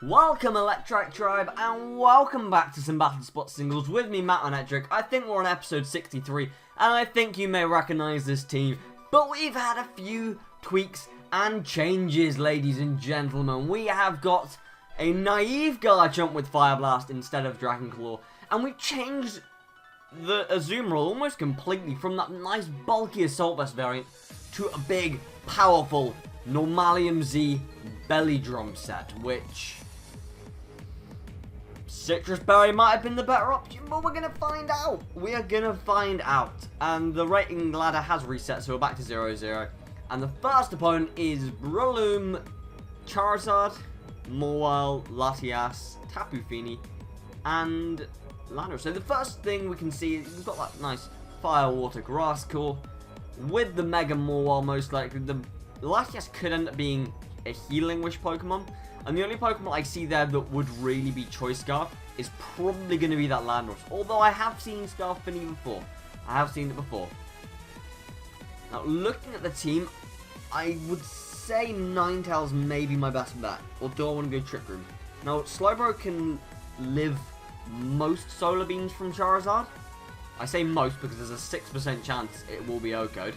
Welcome Electric Tribe, and welcome back to some BattleSpot singles with me, MattManectric. I think we're on episode 63, and I think you may recognize this team, but we've had a few tweaks and changes, ladies and gentlemen. We have got a naive Garchomp with Fire Blast instead of Dragon Claw, and we changed the Azumarill almost completely from that nice bulky Assault Vest variant to a big, powerful Normalium Z belly drum set, which Citrus Berry might have been the better option, but we're going to find out. We are going to find out. And the rating ladder has reset, so we're back to 0-0. And the first opponent is Breloom, Charizard, Mawile, Latias, Tapu Fini, and Landorus. So the first thing we can see is we've got that nice Fire Water Grass Core with the Mega Mawile. Most likely the Latias could end up being a Healing Wish Pokemon, and the only Pokemon I see there that would really be Choice Scarf is probably going to be that Landorus, although I have seen Scarf Fini before. I have seen it before. Now looking at the team, I would say Ninetales may be my best bet, although I want to go Trick Room. Now Slowbro can live most Solar Beams from Charizard. I say most because there's a 6% chance it will be O-Code.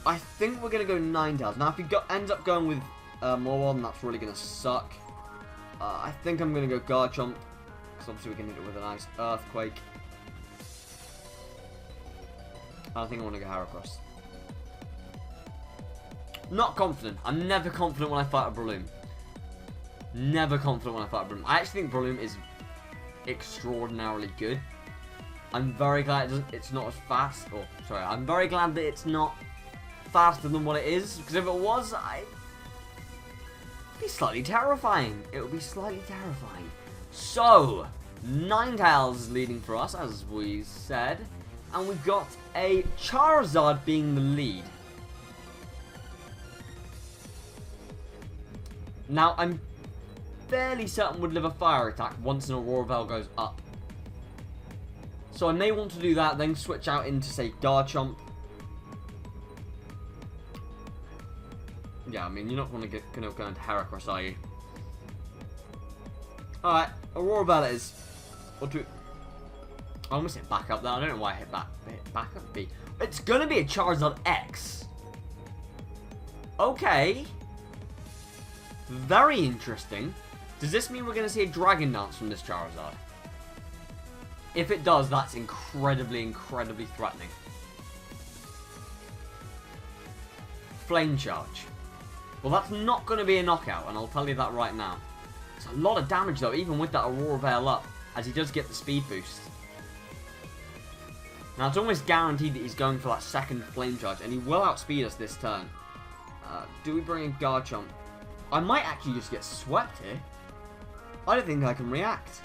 I think we're going to go Ninetales. Now, if he ends up going with Mawile, then that's really going to suck. I think I'm going to go Garchomp, because obviously we can hit it with a nice Earthquake. I think I want to go Heracross. Not confident. I'm never confident when I fight a Breloom. Never confident when I fight a Breloom. I actually think Breloom is extraordinarily good. I'm very glad it's not as fast. Oh, sorry. I'm very glad that it's not faster than what it is. Because if it was, it'd be slightly terrifying. It would be slightly terrifying. So, Ninetales is leading for us, as we said. And we've got a Charizard being the lead. Now, I'm fairly certain would live a Fire attack once an Aurora Veil goes up. So I may want to do that, then switch out into, say, Garchomp. Yeah, I mean, you're not going to go into Heracross, are you? Alright, Aurora Veil it is. I almost hit back up there. I don't know why I hit back up B. It's going to be a Charizard X. Okay. Very interesting. Does this mean we're going to see a Dragon Dance from this Charizard? If it does, that's incredibly, incredibly threatening. Flame Charge. Well, that's not going to be a knockout, and I'll tell you that right now. It's a lot of damage, though, even with that Aurora Veil up, as he does get the speed boost. Now, it's almost guaranteed that he's going for that second Flame Charge, and he will outspeed us this turn. Do we bring in Garchomp? I might actually just get swept here. I don't think I can react.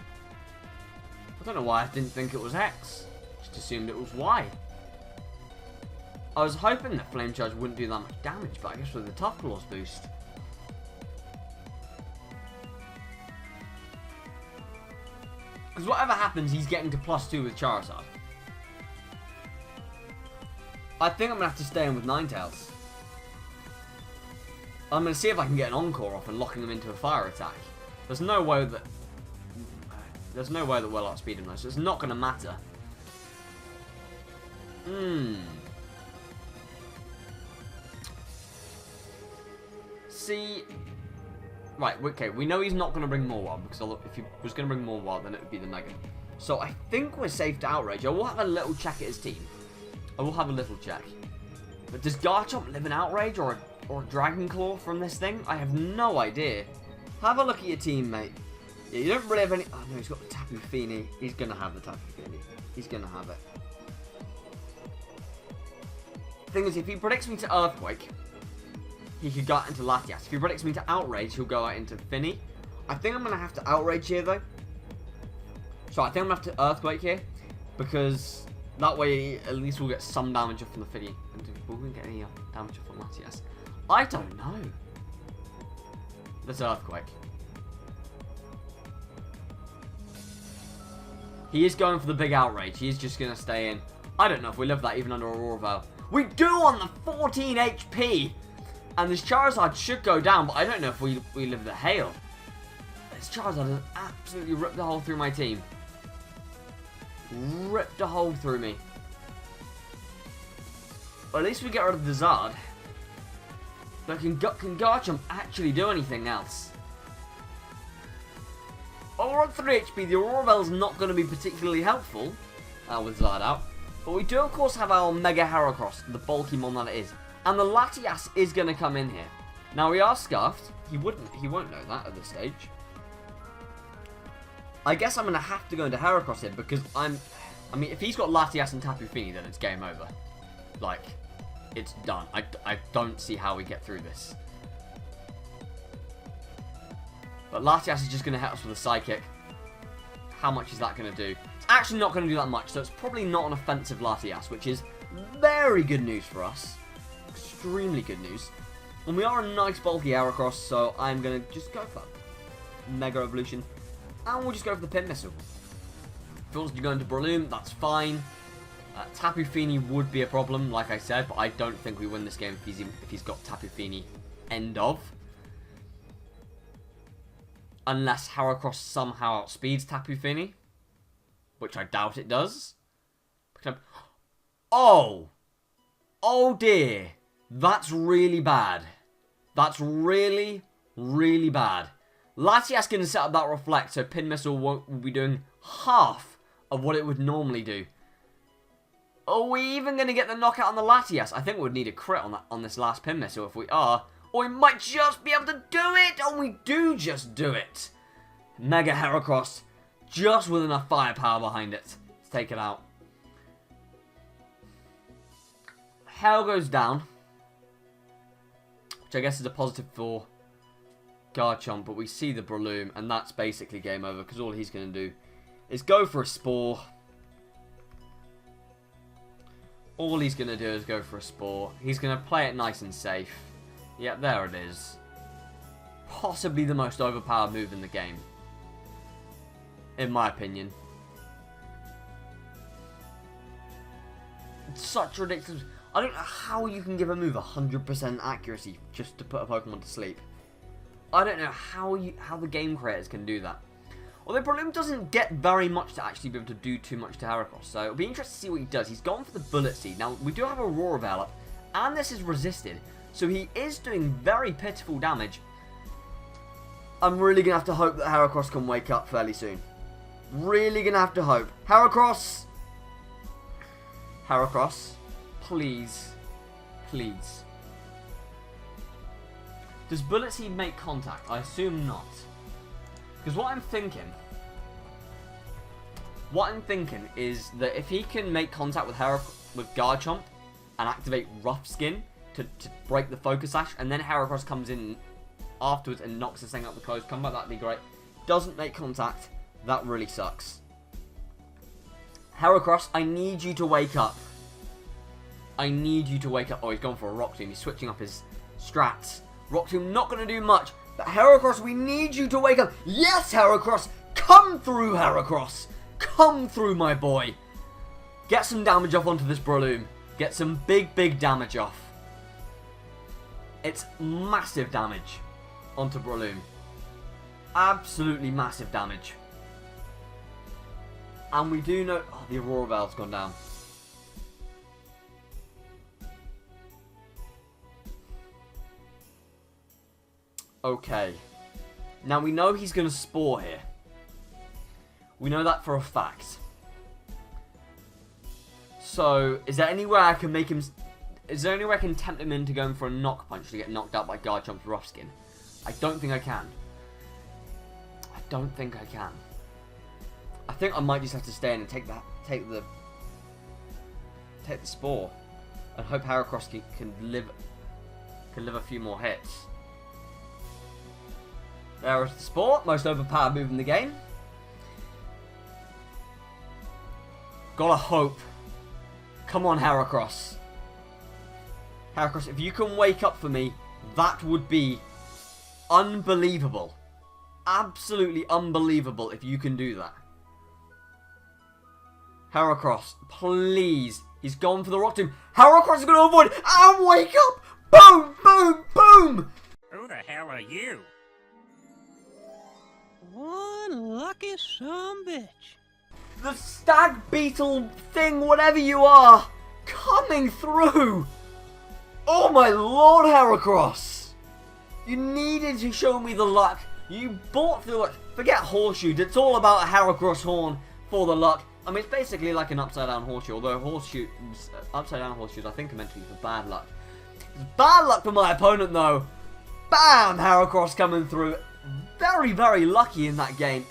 I don't know why I didn't think it was X. Just assumed it was Y. I was hoping that Flame Charge wouldn't do that much damage, but I guess with the Tough Claws boost. Because whatever happens, he's getting to +2 with Charizard. I think I'm going to have to stay in with Ninetales. I'm going to see if I can get an Encore off and locking him into a Fire attack. There's no way that we'll outspeed him though, so it's not going to matter. See, right, okay, we know he's not going to bring Mawile, because if he was going to bring Mawile, then it would be the Mega. So I think we're safe to Outrage. I will have a little check at his team. I will have a little check. But does Garchomp live in Outrage or a Dragon Claw from this thing? I have no idea. Have a look at your team, mate. Yeah, you don't really have any... Oh, no, he's got the Tapu Fini. He's going to have the Tapu Fini. He's going to have it. The thing is, if he predicts me to Earthquake, he could go out into Latias. If he predicts me to Outrage, he'll go out into Fini. I think I'm going to have to Outrage here, though. So I think I'm going to have to Earthquake here, because that way, at least we'll get some damage off from the Fini. And we won't get any damage off from Latias. I don't know. Let's Earthquake. He is going for the big Outrage. He is just going to stay in. I don't know if we live that even under Aurora Veil. We do on the 14 HP. And this Charizard should go down, but I don't know if we live the hail. This Charizard has absolutely ripped a hole through my team. Ripped a hole through me. But at least we get rid of the Zard. But can Garchomp actually do anything else? Oh, we're on 3 HP. The Aurora Bell's not going to be particularly helpful with Zard out. But we do, of course, have our Mega Heracross, the bulky mon that it is. And the Latias is going to come in here. Now, we are scuffed. He won't know that at this stage. I guess I'm going to have to go into Heracross here because I mean, if he's got Latias and Tapu Fini, then it's game over. Like, it's done. I don't see how we get through this. But Latias is just going to hit us with a Psychic. How much is that going to do? It's actually not going to do that much, so it's probably not an offensive Latias, which is very good news for us. Extremely good news. And we are a nice bulky Heracross, so I'm going to just go for that Mega Evolution. And we'll just go for the Pin Missile. If it wants to go into Breloom, that's fine. Tapu Fini would be a problem, like I said, but I don't think we win this game if he's got Tapu Fini. End of. Unless Heracross somehow outspeeds Tapu Fini. Which I doubt it does. Oh! Oh dear. That's really bad. That's really, really bad. Latias can set up that Reflect, so Pin Missile will be doing half of what it would normally do. Are we even going to get the knockout on the Latias? I think we would need a crit on this last Pin Missile if we are. Or we might just be able to do it! And we do just do it! Mega Heracross, just with enough firepower behind it to take it out. Hell goes down. Which I guess is a positive for Garchomp, but we see the Breloom, and that's basically game over, because all he's going to do is go for a Spore. All he's going to do is go for a Spore. He's going to play it nice and safe. Yeah, there it is. Possibly the most overpowered move in the game. In my opinion. It's such ridiculous. I don't know how you can give a move 100% accuracy just to put a Pokemon to sleep. I don't know how the game creators can do that. Although Breloom doesn't get very much to actually be able to do too much to Heracross, so it'll be interesting to see what he does. He's gone for the Bullet Seed. Now, we do have a Aurora Veil up, and this is resisted, so he is doing very pitiful damage. I'm really going to have to hope that Heracross can wake up fairly soon. Really going to have to hope. Heracross! Heracross, please. Please. Does Bullet Seed make contact? I assume not. Because what I'm thinking is that if he can make contact with Garchomp and activate Rough Skin to break the Focus Sash, and then Heracross comes in afterwards and knocks this thing out the close combat, that'd be great. Doesn't make contact, that really sucks. Heracross, I need you to wake up. I need you to wake up. Oh, he's gone for a Rock Tomb. He's switching up his strats. Rock Tomb not going to do much. But Heracross, we need you to wake up. Yes, Heracross. Come through, Heracross. Come through, my boy. Get some damage off onto this Breloom. Get some big, big damage off. It's massive damage onto Breloom. Absolutely massive damage. And we do know... Oh, the Aurora Veil's gone down. Okay. Now we know he's going to Spore here. We know that for a fact. So, is there any way I can make him... Is there any way I can tempt him into going for a Knock Punch to get knocked out by Garchomp's Rough Skin? I don't think I can. I don't think I can. I think I might just have to stay in and take the Spore. And hope Heracross can live a few more hits. There is the Spore, most overpowered move in the game. Gotta hope. Come on, Heracross. Heracross, if you can wake up for me, that would be unbelievable. Absolutely unbelievable if you can do that. Heracross, please. He's gone for the Rock Tomb. Heracross is going to avoid. And wake up. Boom! Boom! Boom! Who the hell are you? One lucky sumbitch. The stag beetle thing, whatever you are, coming through! Oh my lord, Heracross! You needed to show me the luck. You bought the luck. Forget horseshoes, it's all about a Heracross horn for the luck. I mean, it's basically like an upside down horseshoe, although upside down horseshoes I think are meant to be for bad luck. It's bad luck for my opponent though. Bam! Heracross coming through. Very, very lucky in that game.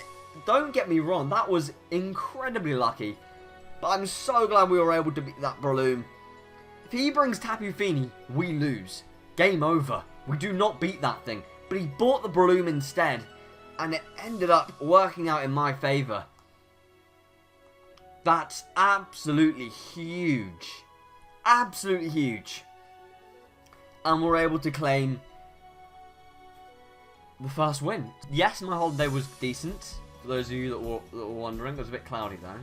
Don't get me wrong, that was incredibly lucky. But I'm so glad we were able to beat that Breloom. If he brings Tapu Fini, we lose. Game over. We do not beat that thing. But he bought the Breloom instead. And it ended up working out in my favour. That's absolutely huge. Absolutely huge. And we're able to claim the first win. Yes, my holiday was decent. For those of you that were wondering, it was a bit cloudy though.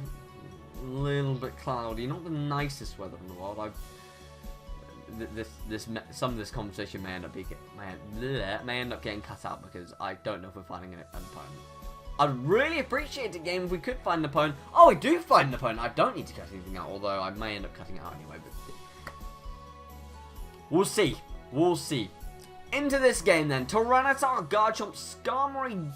A little bit cloudy. Not the nicest weather in the world. Some of this conversation may end up getting cut out because I don't know if we're finding an opponent. I'd really appreciate the game if we could find an opponent. Oh, we do find an opponent. I don't need to cut anything out, although I may end up cutting it out anyway. But we'll see. We'll see. Into this game then. Tyranitar, Garchomp, Skarmory,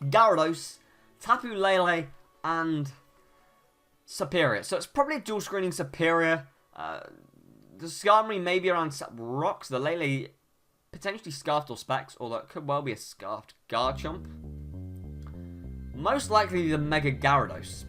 Gyarados, Tapu Lele, and Superior. So it's probably dual screening Superior. The Skarmory maybe around rocks. The Lele potentially Scarfed or Specs, although it could well be a Scarfed Garchomp. Most likely the Mega Gyarados.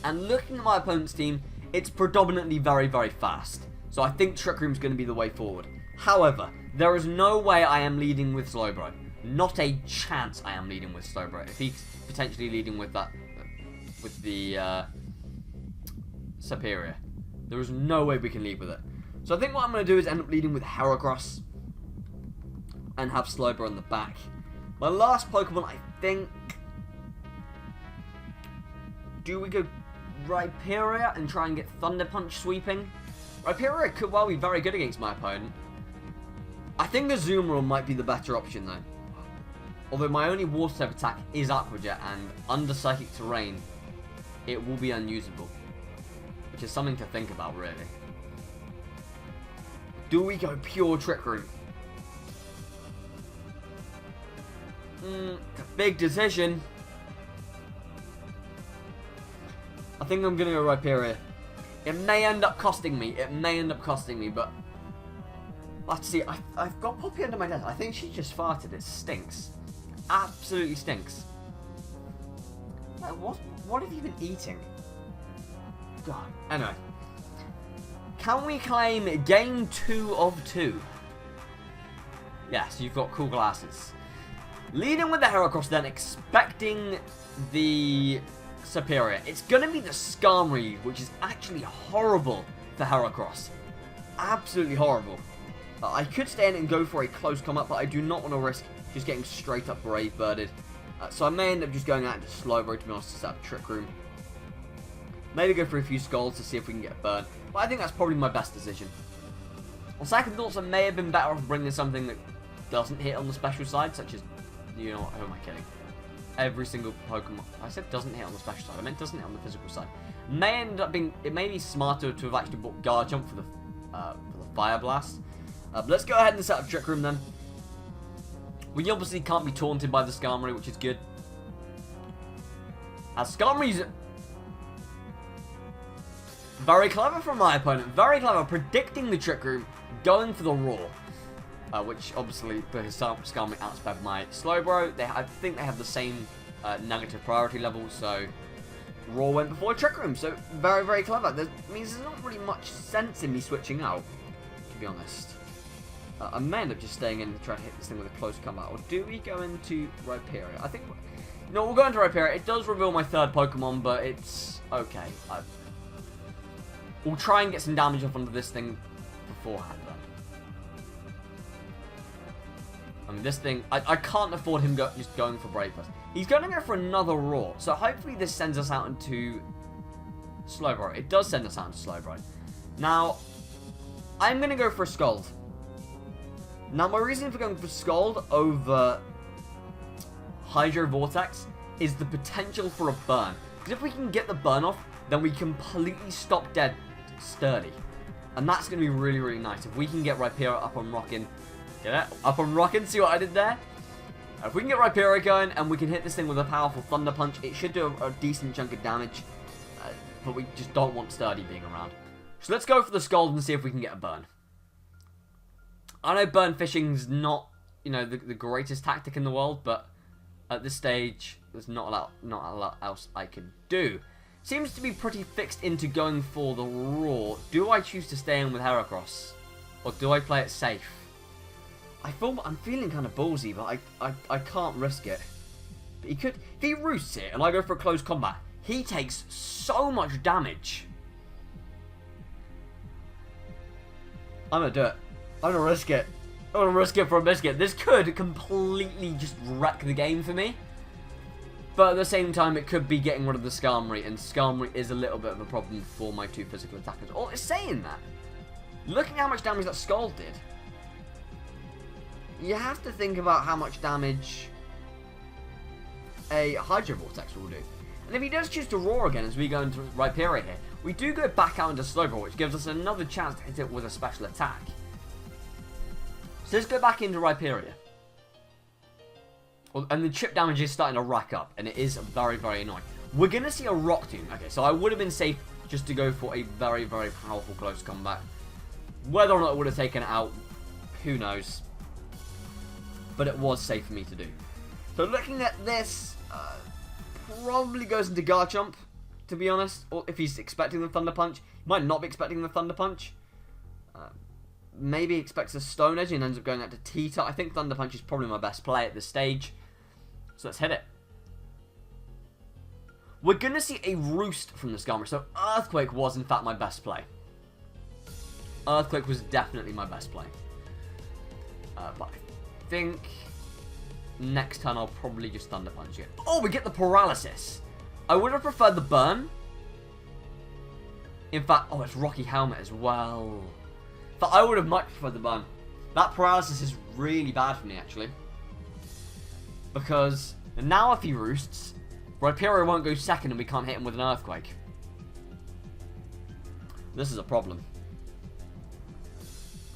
And looking at my opponent's team, it's predominantly very, very fast. So I think Trick Room's going to be the way forward. However, there is no way I am leading with Slowbro. Not a chance I am leading with Slowbro. If he's potentially leading with that, with the Superior. There is no way we can lead with it. So I think what I'm going to do is end up leading with Heracross. And have Slowbro in the back. My last Pokemon, I think... Do we go Rhyperior and try and get Thunder Punch sweeping? Rhyperior could well be very good against my opponent. I think Azumarill might be the better option though. Although my only water type attack is Aqua Jet, and under Psychic Terrain, it will be unusable. Which is something to think about, really. Do we go pure Trick Room? Big decision. I think I'm going to go Rhyperior. It may end up costing me. But let's see. I've got Poppy under my desk. I think she just farted. It stinks. Absolutely stinks. What have you been eating? God. Anyway. Can we claim game 2 of 2? Yes, you've got cool glasses. Leading with the Heracross then, expecting the Superior. It's going to be the Skarmory, which is actually horrible for Heracross. Absolutely horrible. I could stay in and go for a close combat, but I do not want to risk just getting straight up Brave Birded. So I may end up just going out into Slowbro, to be honest, to set up Trick Room. Maybe go for a few Skulls to see if we can get a burn. But I think that's probably my best decision. On second thoughts, I may have been better off bringing something that doesn't hit on the special side, such as, you know what, who am I kidding? Every single Pokemon. I said doesn't hit on the special side. I meant doesn't hit on the physical side. May end up being. It may be smarter to have actually bought Garchomp for the Fire Blast. But let's go ahead and set up Trick Room then. We obviously can't be taunted by the Skarmory, which is good. As Skarmory's very clever from my opponent. Very clever, predicting the Trick Room, going for the Roar. Which obviously, for his Skarmory, outsped my Slowbro. I think they have the same negative priority level, so Roar went before Trick Room. So very, very clever. That means there's not really much sense in me switching out, to be honest. I may end up just staying in and trying to hit this thing with a close combat. Or do we go into Rhyperior? I think... No, we'll go into Rhyperior. It does reveal my third Pokemon, but it's okay. We'll try and get some damage off onto this thing beforehand, then. I mean, this thing... I can't afford him just going for Brave Bird. He's going to go for another Roar. So hopefully this sends us out into Slowbro. It does send us out into Slowbro. Now... I'm going to go for a Scald. Now, my reason for going for Scald over Hydro Vortex is the potential for a burn. Because if we can get the burn off, then we completely stop dead Sturdy. And that's going to be really, really nice. If we can get Rhyperior up on rocking. Get it? Up on rocking. See what I did there? If we can get Rhyperior going and we can hit this thing with a powerful Thunder Punch, it should do a decent chunk of damage. But we just don't want Sturdy being around. So let's go for the Scald and see if we can get a burn. I know burn fishing's not, you know, the greatest tactic in the world, but at this stage, there's not a lot else I can do. Seems to be pretty fixed into going for the Roar. Do I choose to stay in with Heracross? Or do I play it safe? I'm feeling kind of ballsy, but I can't risk it. But he could, if he roosts it and I go for a close combat, he takes so much damage. I'm gonna do it. I'm gonna risk it. I'm gonna risk it for a biscuit. This could completely just wreck the game for me. But at the same time, it could be getting rid of the Skarmory, and Skarmory is a little bit of a problem for my two physical attackers. Oh, it's saying that. Look at how much damage that Scald did. You have to think about how much damage a Hydro Vortex will do. And if he does choose to Roar again as we go into Rhyperior here, we do go back out into Slowbro, which gives us another chance to hit it with a special attack. So let's go back into Rhyperior. And the chip damage is starting to rack up, and it is very, very annoying. We're going to see a Rock Tomb. Okay, so I would have been safe just to go for a very, very powerful close combat. Whether or not it would have taken it out, who knows. But it was safe for me to do. So looking at this, probably goes into Garchomp, to be honest. Or if he's expecting the Thunder Punch. He might not be expecting the Thunder Punch. Maybe expects a Stone Edge and ends up going out to T-Tot. I think Thunder Punch is probably my best play at this stage. So let's hit it. We're going to see a Roost from the Skarmory. So Earthquake was in fact my best play. Earthquake was definitely my best play. But I think next turn I'll probably just Thunder Punch it. Oh, we get the Paralysis. I would have preferred the Burn. In fact, oh, it's Rocky Helmet as well. But I would have much preferred the Burn. That Paralysis is really bad for me, actually. Because now if he Roosts, Rhyperior won't go second and we can't hit him with an Earthquake. This is a problem.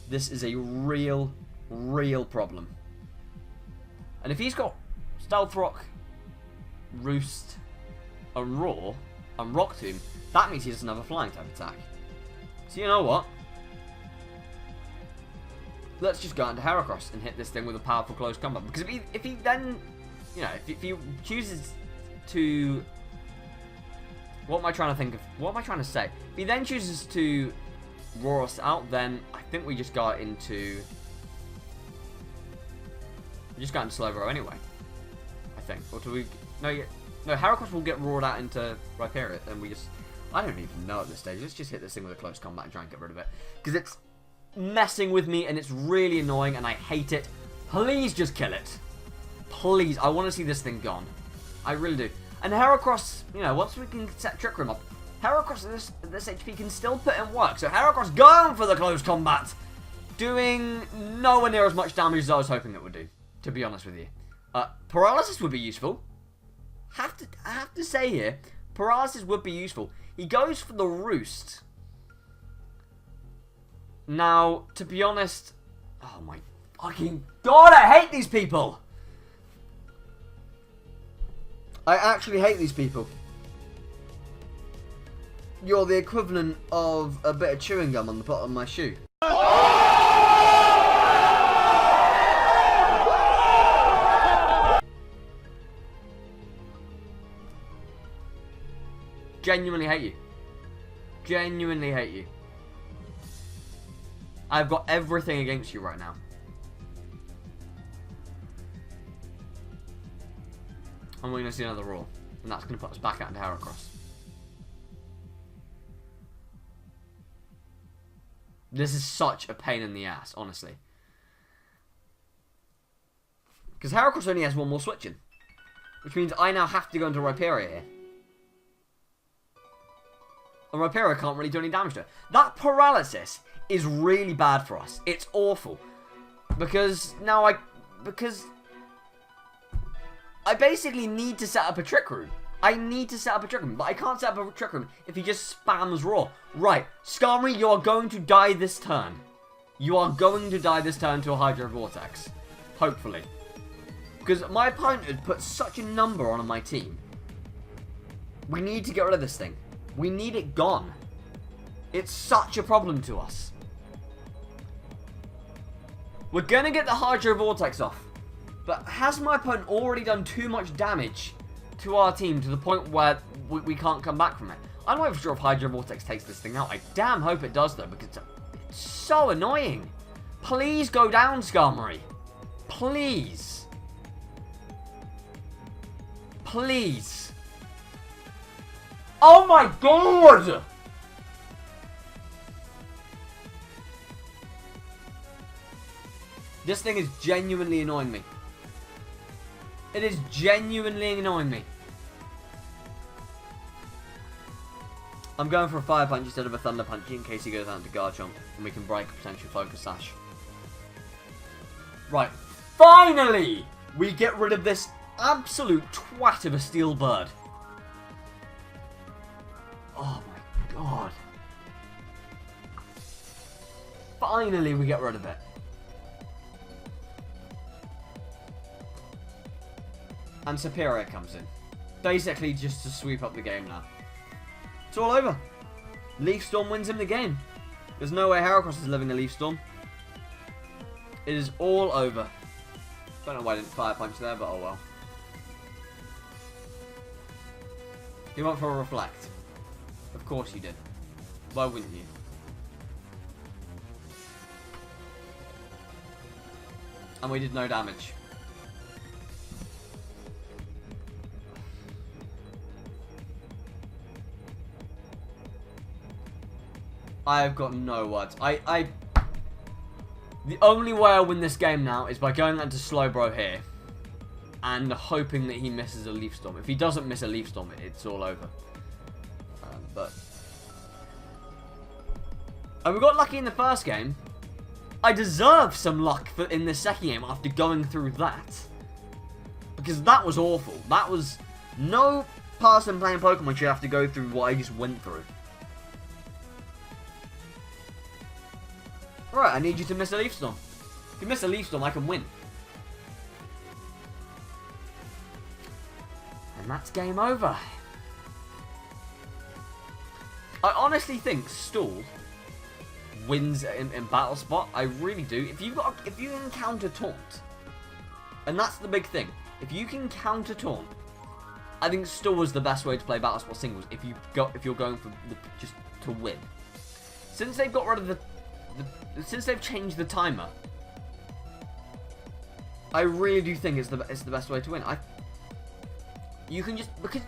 This is a real, real problem. And if he's got Stealth Rock, Roost, and Roar, and Rock Tomb, that means he doesn't have a flying type attack. So you know what? Let's just go out into Heracross and hit this thing with a powerful close combat. Because if he then, you know, if he chooses to, what am I trying to think of? What am I trying to say? If he then chooses to Roar us out, then I think we just got into, Slowbro anyway. I think. Or do we? No, Heracross will get roared out into Rhyperior, and we just, I don't even know at this stage. Let's just hit this thing with a close combat and try and get rid of it. Because it's messing with me, and it's really annoying, and I hate it. Please just kill it. Please, I want to see this thing gone. I really do. And Heracross, you know, once we can set Trick Room up, Heracross at this HP can still put in work. So Heracross going for the close combat, doing nowhere near as much damage as I was hoping it would do, to be honest with you. Paralysis would be useful. I have to say here, Paralysis would be useful. He goes for the Roost. Now, to be honest, oh my fucking god, I hate these people. I actually hate these people. You're the equivalent of a bit of chewing gum on the bottom of my shoe. Genuinely hate you. Genuinely hate you. I've got everything against you right now. And we're going to see another Roar. And that's going to put us back out into Heracross. This is such a pain in the ass, honestly. Because Heracross only has one more switch in. Which means I now have to go into Rhyperior here. And Rhyperior can't really do any damage to it. That paralysis is really bad for us. It's awful. Because now I basically need to set up a Trick Room. I need to set up a Trick Room, but I can't set up a Trick Room if he just spams Raw. Right, Skarmory, you are going to die this turn. You are going to die this turn to a Hydro Vortex. Hopefully. Because my opponent had put such a number on my team. We need to get rid of this thing. We need it gone. It's such a problem to us. We're going to get the Hydro Vortex off. But has my opponent already done too much damage to our team to the point where we can't come back from it? I'm not even sure if Hydro Vortex takes this thing out. I damn hope it does though, because it's so annoying. Please go down, Skarmory. Please. Please. Oh my god! This thing is genuinely annoying me. It is genuinely annoying me. I'm going for a Fire Punch instead of a Thunder Punch in case he goes out into Garchomp and we can break a potential Focus Sash. Right. Finally! We get rid of this absolute twat of a Steel Bird. Oh my god. Finally we get rid of it. And Superior comes in. Basically just to sweep up the game now. It's all over. Leaf Storm wins him the game. There's no way Heracross is living a Leaf Storm. It is all over. Don't know why I didn't Fire Punch there, but oh well. You went for a Reflect. Of course you did. Why wouldn't you? And we did no damage. I have got no words. The only way I win this game now is by going into Slowbro here and hoping that he misses a Leaf Storm. If he doesn't miss a Leaf Storm, it's all over. And we got lucky in the first game. I deserve some luck in the second game after going through that. Because that was awful. That was... No person playing Pokemon should have to go through what I just went through. Alright, I need you to miss a Leaf Storm. If you miss a Leaf Storm, I can win. And that's game over. I honestly think Stool wins in BattleSpot. I really do. If you can counter Taunt, and that's the big thing. If you can counter Taunt, I think Stool is the best way to play BattleSpot singles. If you're going for just to win. Since they've got rid of since they've changed the timer, I really do think it's the best way to win. You can just, because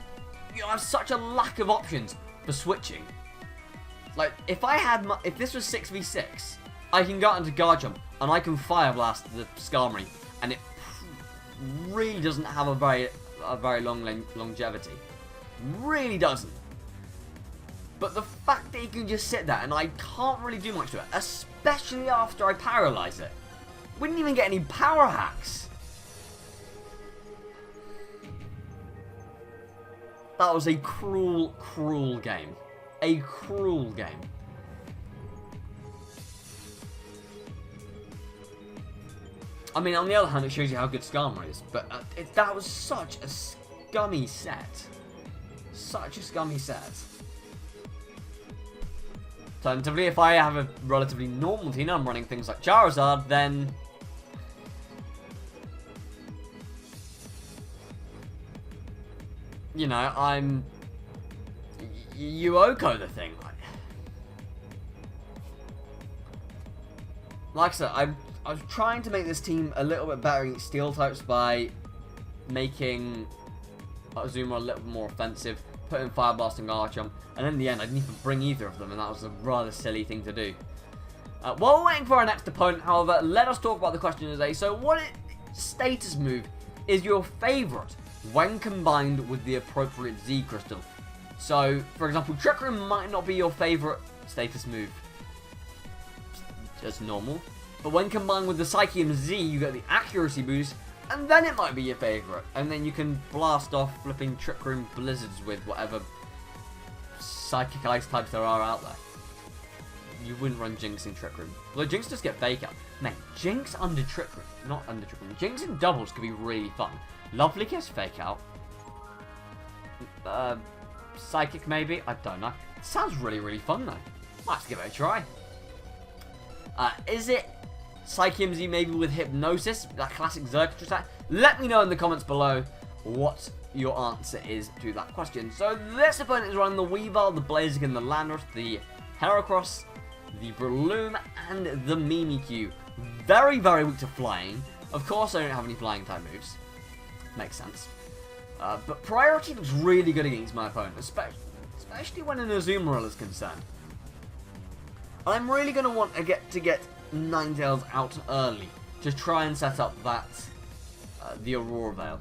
you have such a lack of options for switching. Like if this was 6v6, I can go out into Garchomp and I can Fire Blast the Skarmory, and it really doesn't have a very long longevity. Really doesn't. But the fact that he can just sit there and I can't really do much to it, especially after I paralyze it. We didn't even get any power hacks. That was a cruel, cruel game. A cruel game. I mean, on the other hand, it shows you how good Skarmory is. But that was such a scummy set. Such a scummy set. Alternatively, if I have a relatively normal team, I'm running things like Charizard, then... You know, I'm... Yuoko the thing. Like I said, I was trying to make this team a little bit better against Steel types by making Azumarill a little bit more offensive, putting Fire Blast and Garchomp, and in the end I didn't even bring either of them, and that was a rather silly thing to do. While we're waiting for our next opponent, however, let us talk about the question of the day. So what status move is your favourite when combined with the appropriate Z crystal? So, for example, Trick Room might not be your favourite status move. Just normal. But when combined with the Psychium Z, you get the accuracy boost, and then it might be your favourite. And then you can blast off flipping Trick Room blizzards with whatever Psychic Ice types there are out there. You wouldn't run Jinx in Trick Room. Although Jinx does get Fake Out. Man, Jinx under Trick Room. Not under Trick Room. Jinx in doubles could be really fun. Lovely Kiss Fake Out. Psychic maybe? I don't know. It sounds really, really fun though. Might have to give it a try. Is it Psychium Z maybe with Hypnosis? That classic Xerxes attack? Let me know in the comments below what your answer is to that question. So this opponent is running the Weavile, the Blaziken, the Landorus, the Heracross, the Breloom, and the Mimikyu. Very, very weak to flying. Of course I don't have any flying type moves. Makes sense. But priority looks really good against my opponent, especially when an Azumarill is concerned. And I'm really going to want to get Ninetales out early to try and set up that the Aurora Veil.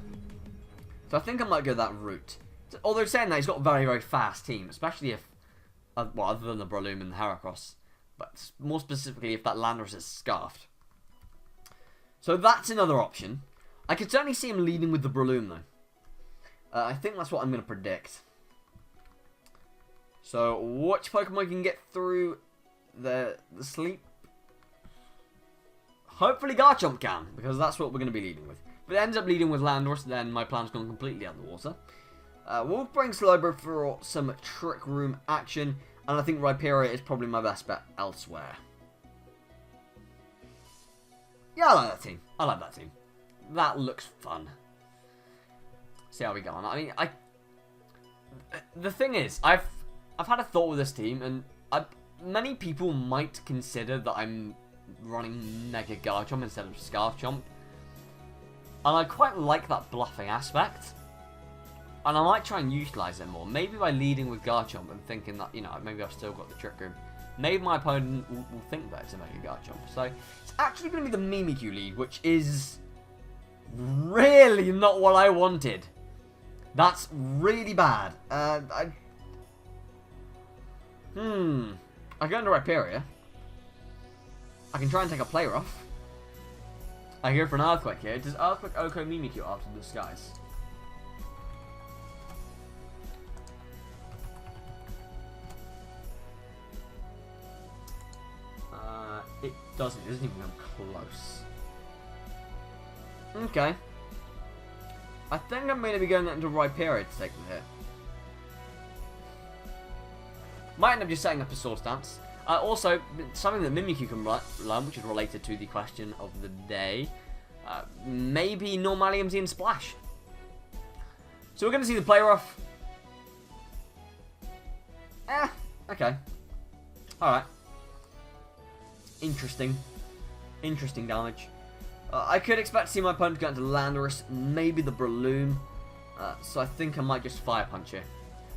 So I think I might go that route. Although saying that, he's got a very, very fast team, especially if, well, other than the Breloom and the Heracross, but more specifically if that Landorus is scarfed. So that's another option. I could certainly see him leading with the Breloom though. I think that's what I'm going to predict. So which Pokemon can get through the sleep? Hopefully Garchomp can, because that's what we're going to be leading with. If it ends up leading with Landorus, then my plan's gone completely out of the water. We'll bring Slowbro for some Trick Room action, and I think Rhyperior is probably my best bet elsewhere. Yeah, I like that team. I like that team. That looks fun. See how we go on. I mean, the thing is, I've had a thought with this team, and many people might consider that I'm running Mega Garchomp instead of Scarf Chomp. And I quite like that bluffing aspect. And I might try and utilize it more. Maybe by leading with Garchomp and thinking that, you know, maybe I've still got the Trick Room. Maybe my opponent will think that it's a Mega Garchomp. So, it's actually going to be the Mimikyu lead, which is really not what I wanted. That's really bad. I go into Rhyperior. I can try and take a player off. I go for an Earthquake here. Does Earthquake Oko Mimikyu after the skies? It doesn't. It doesn't even come close. Okay. I think I'm going to be going into Rhyperior to take them here. Might end up just setting up a Swords Dance. Also, something that Mimikyu can learn, which is related to the question of the day. Maybe Normalium Z and Splash. So we're going to see the player off. Okay. Alright. Interesting. Interesting damage. I could expect to see my opponent go into Landorus, maybe the Breloom. So I think I might just Fire Punch here.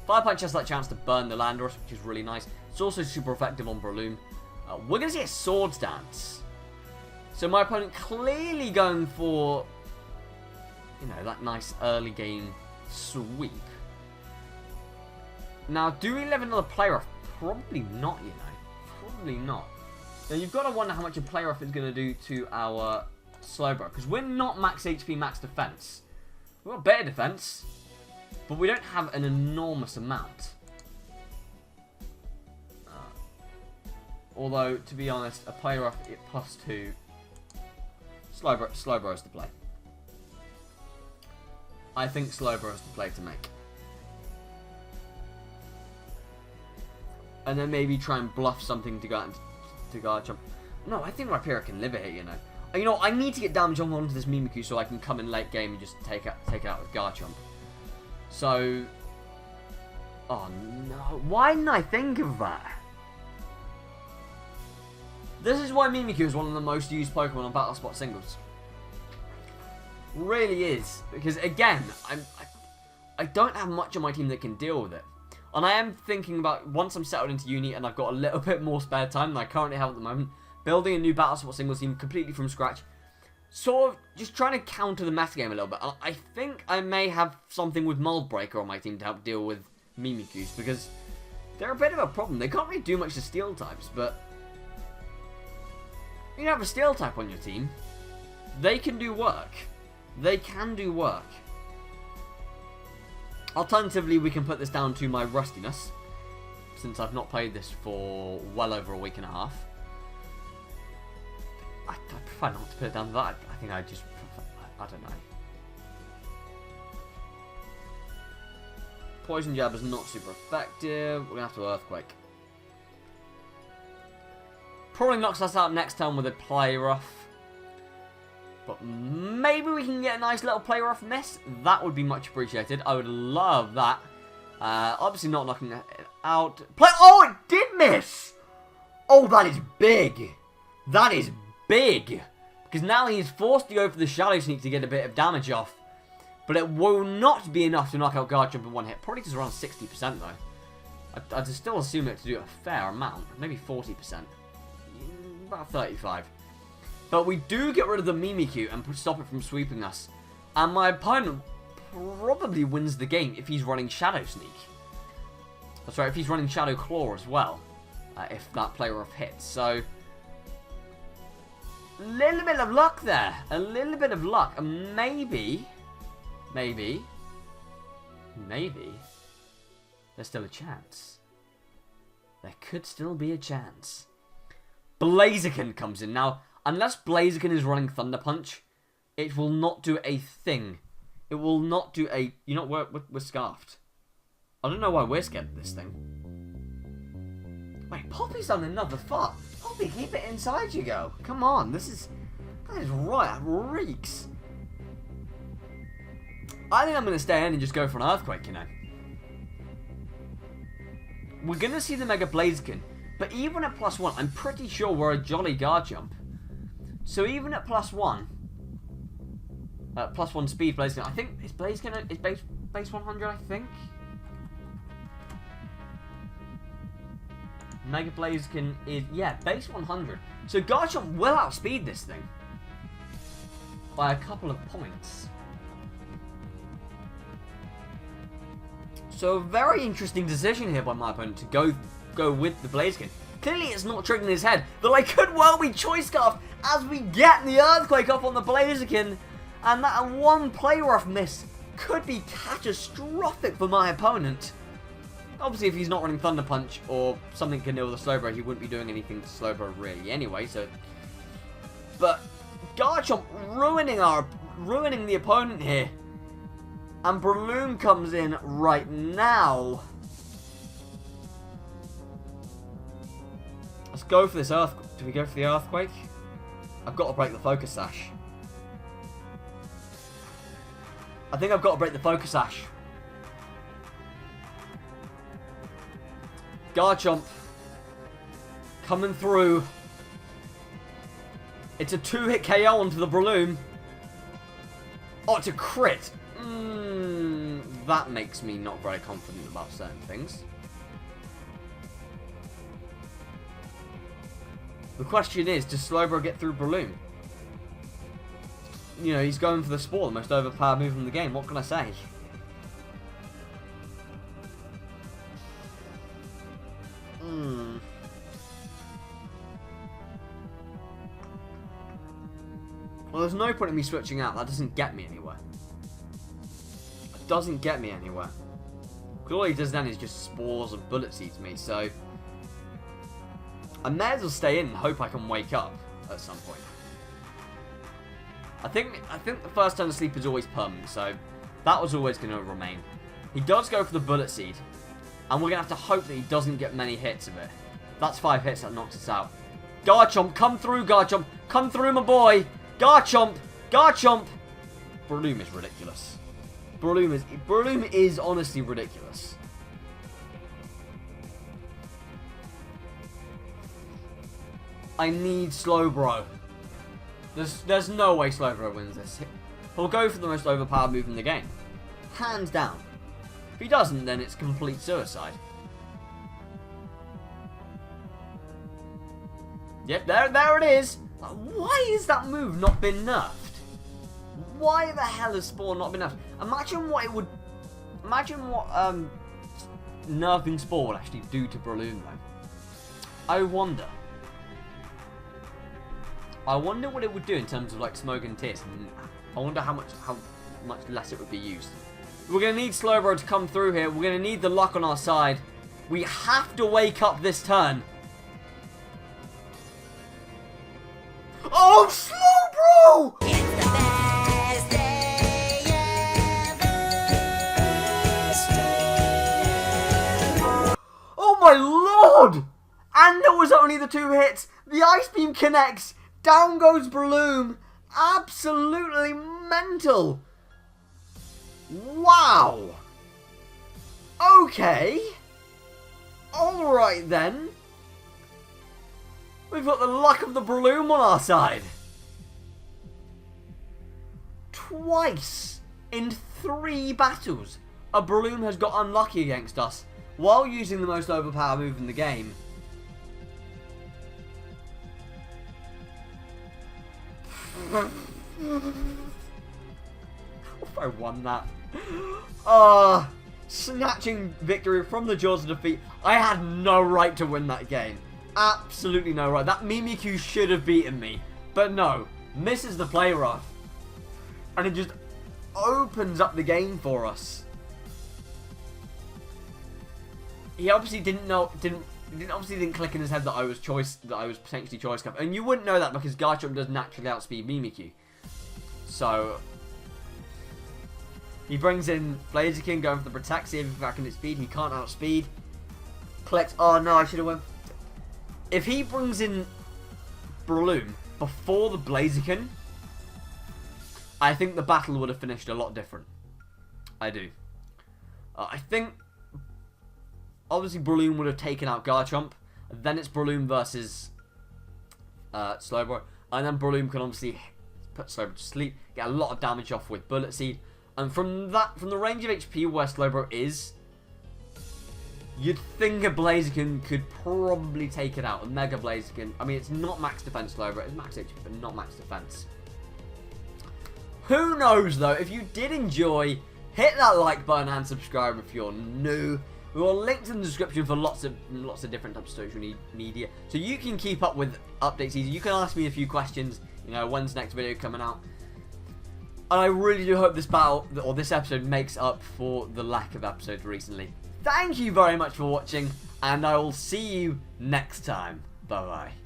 Fire Punch has that chance to burn the Landorus, which is really nice. It's also super effective on Breloom. We're going to see a Swords Dance. So my opponent clearly going for, you know, that nice early game sweep. Now, do we leave another player off? Probably not, you know. Probably not. Now, you've got to wonder how much a player off is going to do to our Slowbro, because we're not max HP, max defense. We've got better defense, but we don't have an enormous amount. Although, to be honest, a player off at +2, Slowbro is the play. I think Slowbro is the play to make. And then maybe try and bluff something to go out to Garchomp. No, I think Rhyperior can live it here, you know. You know, I need to get damage onto this Mimikyu so I can come in late game and just take it out with Garchomp. So, oh no, why didn't I think of that? This is why Mimikyu is one of the most used Pokemon on BattleSpot singles. Really is, because again, I don't have much on my team that can deal with it. And I am thinking about, once I'm settled into uni and I've got a little bit more spare time than I currently have at the moment, building a new BattleSpot singles team completely from scratch. Sort of just trying to counter the metagame a little bit. I think I may have something with Mold Breaker on my team to help deal with Mimikyus, because they're a bit of a problem. They can't really do much to steel types, but you have a steel type on your team, they can do work. They can do work. Alternatively, we can put this down to my rustiness, since I've not played this for well over a week and a half. I prefer not to put it down to that. I think I just prefer, I don't know. Poison Jab is not super effective. We're going to have to Earthquake. Probably knocks us out next turn with a Play Rough. But maybe we can get a nice little Play Rough miss. That would be much appreciated. I would love that. Obviously not knocking it out. Oh, it did miss! Oh, that is big. That is big. Because now he's forced to go for the Shadow Sneak to get a bit of damage off. But it will not be enough to knock out Guard Jump in one hit. Probably just around 60% though. I'd still assume it to do a fair amount. Maybe 40%. About 35%. But we do get rid of the Mimikyu and stop it from sweeping us. And my opponent probably wins the game if he's running Shadow Sneak. That's right, if he's running Shadow Claw as well. If that Play Rough hits. So, a little bit of luck there. A little bit of luck. And maybe, there's still a chance. There could still be a chance. Blaziken comes in. Now, unless Blaziken is running Thunder Punch, it will not do a thing. It will not do a... You know, we're scarfed. I don't know why we're scared of this thing. Wait, Poppy's done another fart. Poppy, keep it inside you go. Come on, that is right. That reeks. I think I'm going to stay in and just go for an Earthquake, you know. We're going to see the Mega Blaziken. But even at +1, I'm pretty sure we're a jolly Guard Jump. So even at +1, +1 speed Blaziken, I think is Blaziken is base 100, I think. Mega Blaziken is, yeah, base 100. So Guard Jump will outspeed this thing by a couple of points. So a very interesting decision here by my opponent to go with the Blaziken. Clearly it's not triggering his head, though I could well be Choice Scarf as we get the Earthquake up on the Blaziken, and that one Play Rough miss could be catastrophic for my opponent. Obviously if he's not running Thunder Punch or something can deal with a Slowbro, he wouldn't be doing anything to Slowbro really anyway, so... But Garchomp ruining the opponent here. And Breloom comes in right now. Let's go for this Earthquake. Do we go for the Earthquake? I've got to break the Focus Sash. I think I've got to break the Focus Sash. Garchomp coming through. It's a 2-hit KO onto the Breloom. Oh, it's a crit. That makes me not very confident about certain things. The question is, does Slowbro get through Breloom? You know, he's going for the Spore, the most overpowered move in the game. What can I say? Well, there's no point in me switching out. That doesn't get me anywhere. It doesn't get me anywhere. Because all he does then is just Spores and Bullet Seeds me, so... I may as well stay in and hope I can wake up at some point. I think the first turn of sleep is always permanent, so that was always going to remain. He does go for the Bullet Seed, and we're going to have to hope that he doesn't get many hits of it. That's 5 hits that knocks us out. Garchomp, come through, Garchomp. Come through, my boy. Garchomp. Garchomp. Breloom is ridiculous. Breloom is honestly ridiculous. I need Slowbro. There's no way Slowbro wins this. He'll go for the most overpowered move in the game. Hands down. If he doesn't, then it's complete suicide. Yep, there it is. Why has that move not been nerfed? Why the hell has Spore not been nerfed? Imagine what nerfing Spore will actually do to Breloom, though. I wonder what it would do in terms of like smoke and tears. I wonder how much less it would be used. We're going to need Slowbro to come through here. We're going to need the luck on our side. We have to wake up this turn. Oh, Slowbro! It's the best day ever. Oh my lord! And there was only the 2 hits. The Ice Beam connects. Down goes Breloom. Absolutely mental. Wow. Okay. Alright then. We've got the luck of the Breloom on our side. Twice in 3 battles, a Breloom has got unlucky against us while using the most overpowered move in the game. If I won that. Snatching victory from the jaws of defeat. I had no right to win that game. Absolutely no right. That Mimikyu should have beaten me. But no. Misses the play rough. And it just opens up the game for us. He obviously didn't click in his head that I was potentially choice cup. And you wouldn't know that because Garchomp does naturally outspeed Mimikyu. So he brings in Blaziken, going for the Protect, see if he's back in its speed. He can't outspeed. Collects. Oh no, I should have went. If he brings in Breloom before the Blaziken, I think the battle would have finished a lot different. I do. I think obviously Breloom would have taken out Garchomp. Then it's Breloom versus Slowbro. And then Breloom can obviously put Slowbro to sleep, get a lot of damage off with Bullet Seed. And from the range of HP where Slowbro is, you'd think a Blaziken could probably take it out. A Mega Blaziken. I mean, it's not max defense Slowbro. It's max HP, but not max defense. Who knows, though? If you did enjoy, hit that like button and subscribe if you're new. We will link in the description for lots of different types of social media, so you can keep up with updates easy. You can ask me a few questions. You know, when's the next video coming out? And I really do hope this battle or this episode makes up for the lack of episodes recently. Thank you very much for watching, and I will see you next time. Bye bye.